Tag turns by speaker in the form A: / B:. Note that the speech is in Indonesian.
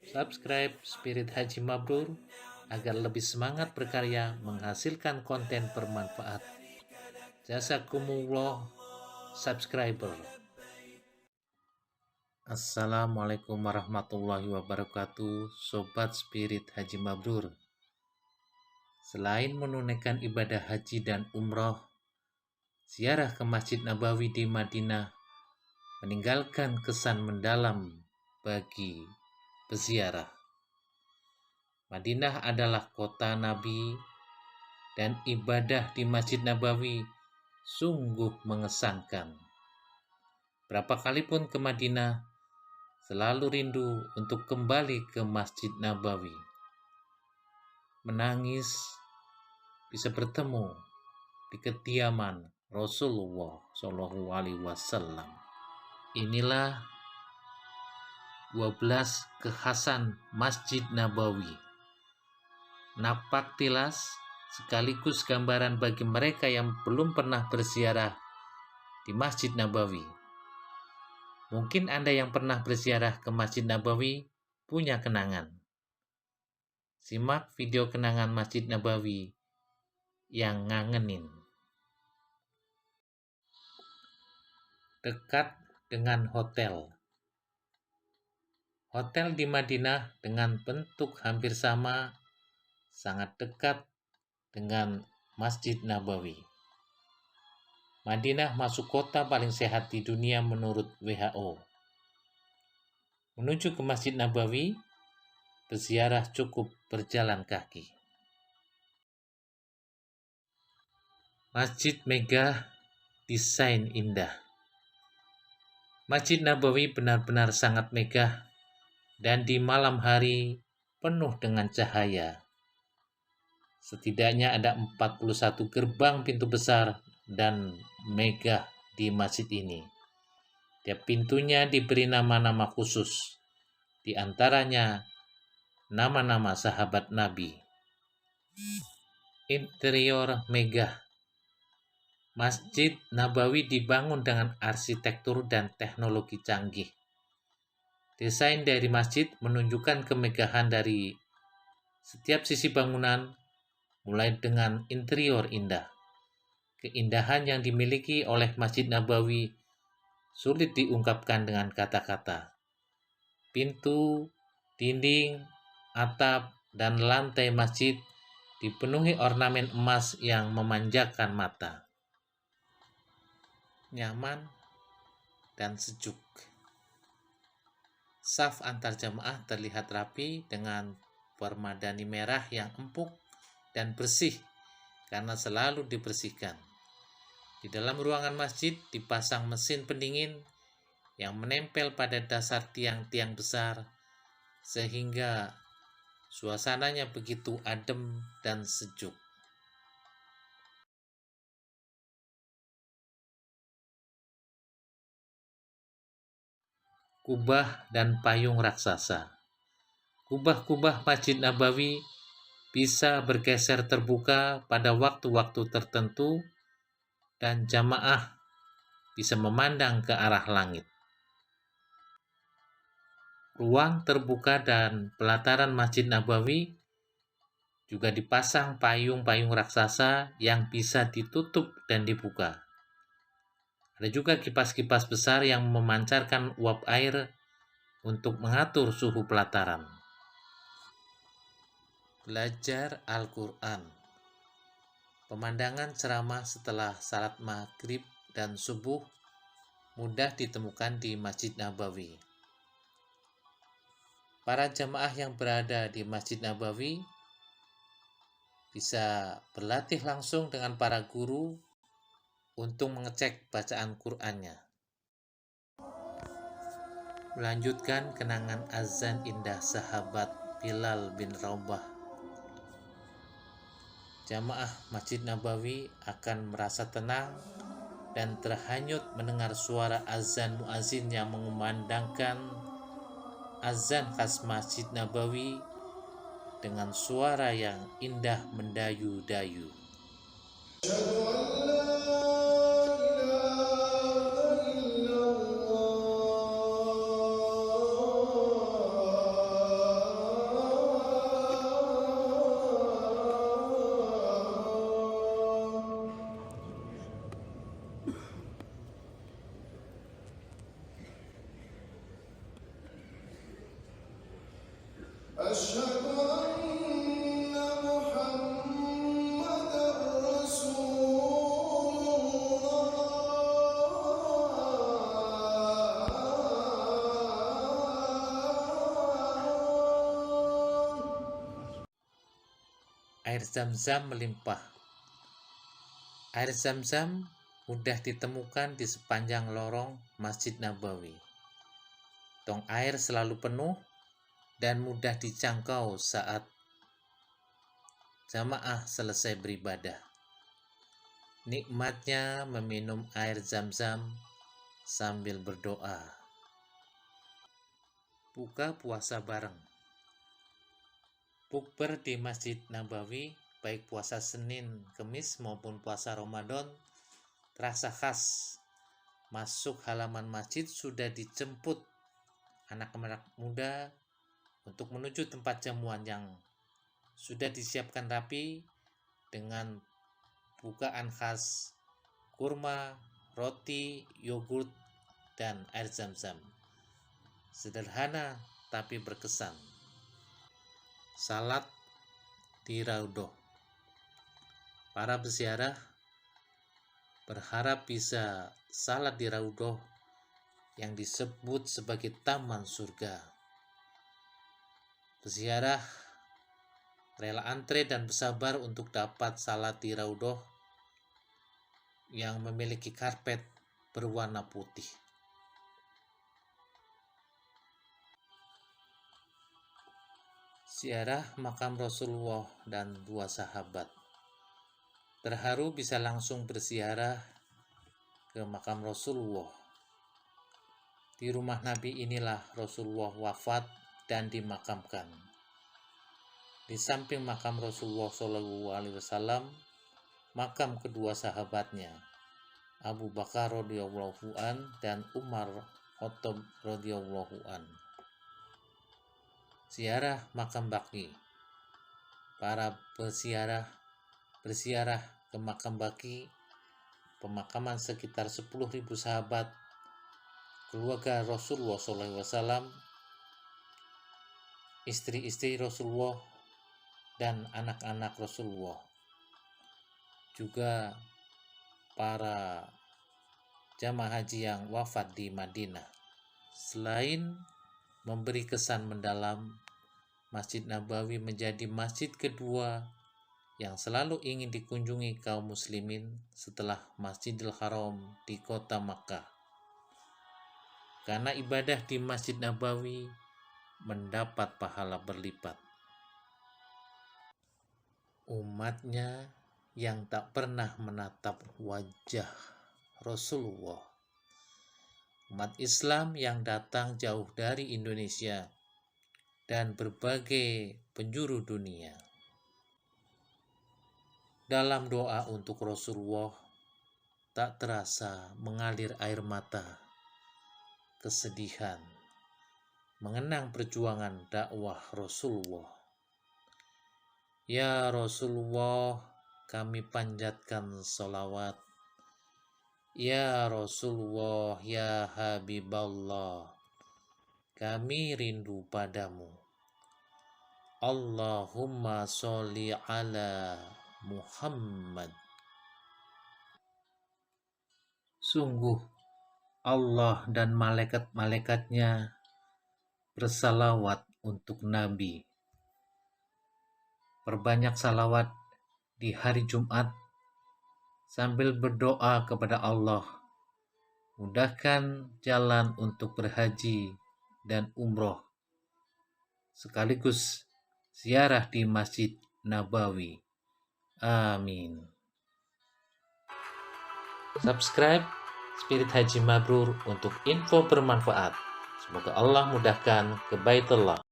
A: Subscribe Spirit Haji Mabrur agar lebih semangat berkarya menghasilkan konten bermanfaat. Jazakumullah subscriber. Assalamualaikum warahmatullahi wabarakatuh, Sobat Spirit Haji Mabrur. Selain menunaikan ibadah haji dan umroh, ziarah ke Masjid Nabawi di Madinah meninggalkan kesan mendalam bagi peziarah. Madinah adalah kota Nabi dan ibadah di Masjid Nabawi sungguh mengesankan. Berapa kali pun ke Madinah, selalu rindu untuk kembali ke Masjid Nabawi. Menangis bisa bertemu di kediaman Rasulullah SAW. Inilah 12 kekhasan Masjid Nabawi. Napak tilas sekaligus gambaran bagi mereka yang belum pernah berziarah di Masjid Nabawi. Mungkin Anda yang pernah berziarah ke Masjid Nabawi punya kenangan. Simak video kenangan Masjid Nabawi yang ngangenin. Dekat dengan hotel. Hotel di Madinah dengan bentuk hampir sama, sangat dekat dengan Masjid Nabawi. Madinah masuk kota paling sehat di dunia menurut WHO. Menuju ke Masjid Nabawi, peziarah cukup berjalan kaki. Masjid megah, desain indah. Masjid Nabawi benar-benar sangat megah dan di malam hari penuh dengan cahaya. Setidaknya ada 41 gerbang pintu besar dan megah di masjid ini. Tiap pintunya diberi nama-nama khusus, di antaranya nama-nama sahabat Nabi. Interior megah. Masjid Nabawi dibangun dengan arsitektur dan teknologi canggih. Desain dari masjid menunjukkan kemegahan dari setiap sisi bangunan, mulai dengan interior indah. Keindahan yang dimiliki oleh Masjid Nabawi sulit diungkapkan dengan kata-kata. Pintu, dinding, atap, dan lantai masjid dipenuhi ornamen emas yang memanjakan mata. Nyaman dan sejuk. Saf antar jamaah terlihat rapi dengan permadani merah yang empuk dan bersih karena selalu dibersihkan. Di dalam ruangan masjid dipasang mesin pendingin yang menempel pada dasar tiang-tiang besar sehingga suasananya begitu adem dan sejuk. Kubah dan payung raksasa. Kubah-kubah Masjid Nabawi bisa bergeser terbuka pada waktu-waktu tertentu dan jamaah bisa memandang ke arah langit. Ruang terbuka dan pelataran Masjid Nabawi juga dipasang payung-payung raksasa yang bisa ditutup dan dibuka. Ada juga kipas-kipas besar yang memancarkan uap air untuk mengatur suhu pelataran. Belajar Al-Quran. Pemandangan ceramah setelah salat maghrib dan subuh mudah ditemukan di Masjid Nabawi. Para jamaah yang berada di Masjid Nabawi bisa berlatih langsung dengan para guru untuk mengecek bacaan Qur'annya. Melanjutkan kenangan azan indah sahabat Bilal bin Rabah. Jamaah Masjid Nabawi akan merasa tenang dan terhanyut mendengar suara azan muazin yang mengumandangkan azan khas Masjid Nabawi dengan suara yang indah mendayu-dayu.
B: أشهد أن محمدا رسول الله.
A: Air Zam-Zam melimpah. Air Zam-Zam mudah ditemukan di sepanjang lorong Masjid Nabawi. Tong air selalu penuh dan mudah dijangkau saat jamaah selesai beribadah. Nikmatnya meminum air Zam-Zam sambil berdoa. Buka puasa bareng. Bukber di Masjid Nabawi, baik puasa Senin, Kemis maupun puasa Ramadan, terasa khas. Masuk halaman masjid sudah dijemput anak-anak muda untuk menuju tempat jamuan yang sudah disiapkan rapi dengan bukaan khas kurma, roti, yogurt, dan air Zam-Zam. Sederhana tapi berkesan. Salat di Raudhah. Para peziarah berharap bisa salat di Raudhah yang disebut sebagai taman surga. Peziarah rela antre dan bersabar untuk dapat salat di Raudhah yang memiliki karpet berwarna putih. Ziarah makam Rasulullah dan dua sahabat. Terharu bisa langsung berziarah ke makam Rasulullah. Di rumah Nabi inilah Rasulullah wafat dan dimakamkan. Di samping makam Rasulullah SAW, makam kedua sahabatnya, Abu Bakar radhiyallahu an dan Umar Khattab radhiyallahu an. Ziarah makam Baqi. Para berziarah ke makam Baqi, pemakaman sekitar 10.000 sahabat keluarga Rasulullah SAW, istri-istri Rasulullah, dan anak-anak Rasulullah. Juga para jamaah haji yang wafat di Madinah. Selain memberi kesan mendalam, Masjid Nabawi menjadi masjid kedua yang selalu ingin dikunjungi kaum muslimin setelah Masjidil Haram di kota Makkah. Karena ibadah di Masjid Nabawi mendapat pahala berlipat. Umatnya yang tak pernah menatap wajah Rasulullah. Umat Islam yang datang jauh dari Indonesia dan berbagai penjuru dunia. Dalam doa untuk Rasulullah, tak terasa mengalir air mata, kesedihan, mengenang perjuangan dakwah Rasulullah. Ya Rasulullah, kami panjatkan sholawat. Ya Rasulullah, ya Habiballah, kami rindu padamu. Allahumma sholli ala Muhammad. Sungguh Allah dan malaikat-malaikatnya bersalawat untuk Nabi. Perbanyak salawat di hari Jumat sambil berdoa kepada Allah, mudahkan jalan untuk berhaji dan umroh, sekaligus ziarah di Masjid Nabawi. Amin. Subscribe Spirit Haji Mabrur untuk info bermanfaat. Semoga Allah mudahkan ke Baitullah.